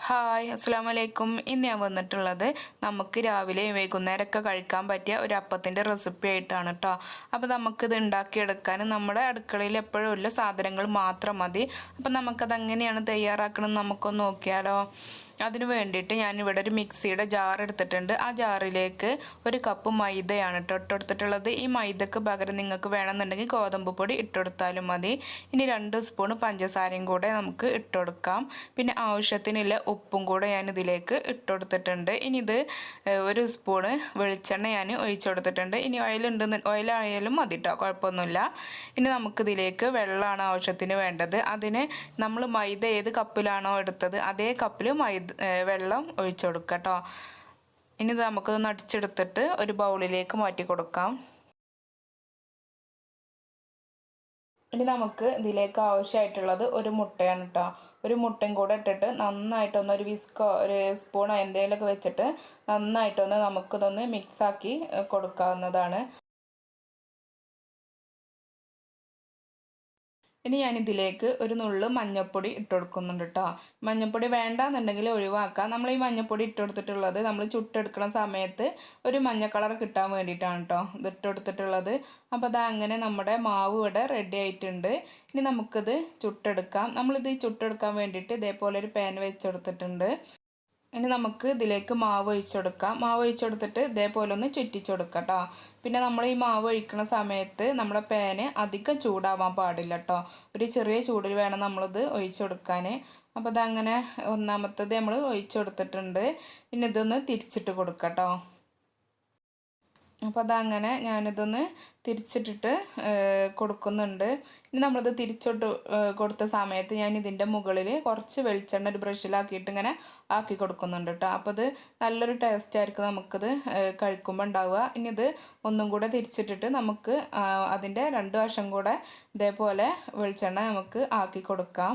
Hi അസ്സാം വലൈക്കും. ഇന്ന് ഞാൻ വന്നിട്ടുള്ളത് നമുക്ക് രാവിലെ വൈകുന്നേരമൊക്കെ കഴിക്കാൻ പറ്റിയ ഒരു അപ്പത്തിൻ്റെ റെസിപ്പി ആയിട്ടാണ് കേട്ടോ. അപ്പോൾ നമുക്കിത് ഉണ്ടാക്കിയെടുക്കാൻ നമ്മുടെ അടുക്കളയിൽ എപ്പോഴും ഉള്ള സാധനങ്ങൾ മാത്രം മതി. അപ്പോൾ നമുക്കത് എങ്ങനെയാണ് തയ്യാറാക്കണമെന്ന് നമുക്കൊന്ന് നോക്കിയാലോ. അതിന് വേണ്ടിയിട്ട് ഞാനിവിടെ ഒരു മിക്സിയുടെ ജാർ എടുത്തിട്ടുണ്ട്. ആ ജാറിലേക്ക് ഒരു കപ്പ് മൈദയാണ് ഇട്ടെടുത്തിട്ടുള്ളത്. ഈ മൈദക്ക് പകരം നിങ്ങൾക്ക് വേണമെന്നുണ്ടെങ്കിൽ ഗോതമ്പ് പൊടി ഇട്ടെടുത്താലും മതി. ഇനി 2 സ്പൂൺ പഞ്ചസാരയും കൂടെ നമുക്ക് ഇട്ടുകൊടുക്കാം. പിന്നെ ആവശ്യത്തിനുള്ള ഉപ്പും കൂടെ ഞാൻ ഇതിലേക്ക് ഇട്ടുകൊടുത്തിട്ടുണ്ട്. ഇനി ഇത് 1 സ്പൂണ് വെളിച്ചെണ്ണ ഞാൻ ഒഴിച്ചു കൊടുത്തിട്ടുണ്ട്. ഇനി ഓയിലായാലും മതി കേട്ടോ, കുഴപ്പമൊന്നുമില്ല. ഇനി നമുക്കിതിലേക്ക് വെള്ളമാണ് ആവശ്യത്തിന് വേണ്ടത്. അതിന് നമ്മൾ മൈദ ഏത് കപ്പിലാണോ എടുത്തത് അതേ കപ്പിൽ വെള്ളം ഒഴിച്ചു കൊടുക്കുക കേട്ടോ. ഇനി ഇത് നമുക്കൊന്ന് അടിച്ചെടുത്തിട്ട് ഒരു ബൗളിലേക്ക് മാറ്റി കൊടുക്കാം. ഇനി നമുക്ക് ഇതിലേക്ക് ആവശ്യമായിട്ടുള്ളത് ഒരു മുട്ടയാണ് കേട്ടോ. ഒരു മുട്ടയും കൂടെ ഇട്ടിട്ട് നന്നായിട്ടൊന്ന് ഒരു വിസ്കോ ഒരു സ്പൂണോ എന്തെങ്കിലുമൊക്കെ വെച്ചിട്ട് നന്നായിട്ടൊന്ന് നമുക്കിതൊന്ന് മിക്സാക്കി കൊടുക്കാവുന്നതാണ്. ഇനി ഞാനിതിലേക്ക് ഒരു നുള്ളു മഞ്ഞൾപ്പൊടി ഇട്ട് കൊടുക്കുന്നുണ്ട് കേട്ടോ. മഞ്ഞൾപ്പൊടി വേണ്ടാന്നുണ്ടെങ്കിൽ ഒഴിവാക്കാം. നമ്മൾ ഈ മഞ്ഞൾപ്പൊടി ഇട്ട് കൊടുത്തിട്ടുള്ളത് നമ്മൾ ചുട്ടെടുക്കുന്ന സമയത്ത് ഒരു മഞ്ഞ കളർ കിട്ടാൻ വേണ്ടിയിട്ടാണ് കേട്ടോ ഇത് ഇട്ട് കൊടുത്തിട്ടുള്ളത്. അപ്പോൾ അത് അങ്ങനെ നമ്മുടെ മാവ് ഇവിടെ റെഡി ആയിട്ടുണ്ട്. ഇനി നമുക്കിത് ചുട്ടെടുക്കാം. നമ്മളിത് ചുട്ടെടുക്കാൻ വേണ്ടിയിട്ട് ഇതേപോലെ ഒരു പാൻ വെച്ചെടുത്തിട്ടുണ്ട്. ഇനി നമുക്ക് ഇതിലേക്ക് മാവ് ഒഴിച്ചു കൊടുക്കാം. മാവ് ഒഴിച്ചു കൊടുത്തിട്ട് ഇതേപോലെ ഒന്ന് ചുറ്റിച്ചു കൊടുക്കാം കേട്ടോ. പിന്നെ നമ്മൾ ഈ മാവ് ഒഴിക്കുന്ന സമയത്ത് നമ്മുടെ പാന് അധികം ചൂടാവാൻ പാടില്ല കേട്ടോ. ഒരു ചെറിയ ചൂടിൽ വേണം നമ്മളിത് ഒഴിച്ചു കൊടുക്കാൻ. അപ്പോൾ അതങ്ങനെ ഒന്നാമത്തത് നമ്മൾ ഒഴിച്ചു കൊടുത്തിട്ടുണ്ട്. പിന്നെ ഇതൊന്ന് തിരിച്ചിട്ട് കൊടുക്കാം കേട്ടോ. അപ്പോൾ അതങ്ങനെ ഞാനിതൊന്ന് തിരിച്ചിട്ടിട്ട് കൊടുക്കുന്നുണ്ട്. ഇനി നമ്മളിത് തിരിച്ചോട്ട് കൊടുത്ത സമയത്ത് ഞാൻ ഇതിൻ്റെ മുകളിൽ കുറച്ച് വെളിച്ചെണ്ണ ഒരു ബ്രഷിലാക്കിയിട്ട് ഇങ്ങനെ ആക്കി കൊടുക്കുന്നുണ്ട് കേട്ടോ. അപ്പോൾ അത് നല്ലൊരു ടേസ്റ്റ് ആയിരിക്കും നമുക്കിത് കഴിക്കുമ്പോൾ ഉണ്ടാവുക. ഇനി ഇത് ഒന്നും കൂടെ തിരിച്ചിട്ടിട്ട് നമുക്ക് അതിൻ്റെ 2 വശം കൂടെ ഇതേപോലെ വെളിച്ചെണ്ണ നമുക്ക് ആക്കി കൊടുക്കാം.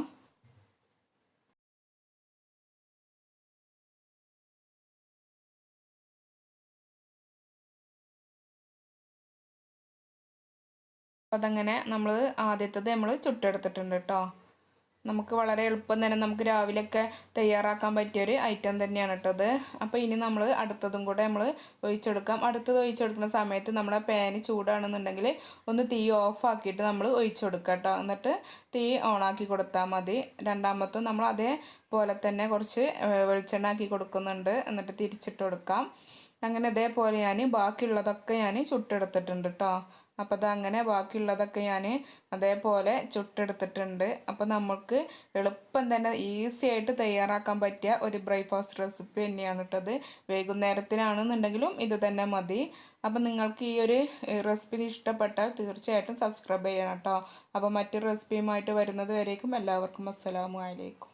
അപ്പോൾ അതങ്ങനെ നമ്മൾ ആദ്യത്തത് നമ്മൾ ചുട്ടെടുത്തിട്ടുണ്ട് കേട്ടോ. നമുക്ക് വളരെ എളുപ്പം തന്നെ നമുക്ക് രാവിലെയൊക്കെ തയ്യാറാക്കാൻ പറ്റിയൊരു ഐറ്റം തന്നെയാണ് കേട്ടോ അത്. അപ്പോൾ ഇനി നമ്മൾ അടുത്തതും കൂടെ നമ്മൾ ഒഴിച്ചെടുക്കാം. അടുത്തത് ഒഴിച്ചെടുക്കുന്ന സമയത്ത് നമ്മുടെ പാന് ചൂടാണെന്നുണ്ടെങ്കിൽ ഒന്ന് തീ ഓഫാക്കിയിട്ട് നമ്മൾ ഒഴിച്ചു കൊടുക്കുക കേട്ടോ. എന്നിട്ട് തീ ഓണാക്കി കൊടുത്താൽ മതി. രണ്ടാമത്തും നമ്മൾ അതേപോലെ തന്നെ കുറച്ച് വെളിച്ചെണ്ണ ആക്കി കൊടുക്കുന്നുണ്ട്. എന്നിട്ട് തിരിച്ചിട്ട് കൊടുക്കാം. അങ്ങനെ ഇതേപോലെ ഞാൻ ബാക്കിയുള്ളതൊക്കെ ഞാൻ ചുട്ടെടുത്തിട്ടുണ്ട് കേട്ടോ. അപ്പോൾ അതങ്ങനെ ബാക്കിയുള്ളതൊക്കെ ഞാൻ അതേപോലെ ചുട്ടെടുത്തിട്ടുണ്ട്. അപ്പോൾ നമുക്ക് എളുപ്പം തന്നെ ഈസി ആയിട്ട് തയ്യാറാക്കാൻ പറ്റിയ ഒരു ബ്രേക്ക്ഫാസ്റ്റ് റെസിപ്പി തന്നെയാണ് കേട്ടത്. വൈകുന്നേരത്തിനാണെന്നുണ്ടെങ്കിലും ഇത് തന്നെ മതി. അപ്പോൾ നിങ്ങൾക്ക് ഈ ഒരു റെസിപ്പി ഇഷ്ടപ്പെട്ടാൽ തീർച്ചയായിട്ടും സബ്സ്ക്രൈബ് ചെയ്യണം കേട്ടോ. അപ്പോൾ മറ്റൊരു റെസിപ്പിയുമായിട്ട് വരുന്നത് വരേക്കും എല്ലാവർക്കും അസ്സലാമു അലൈക്കും.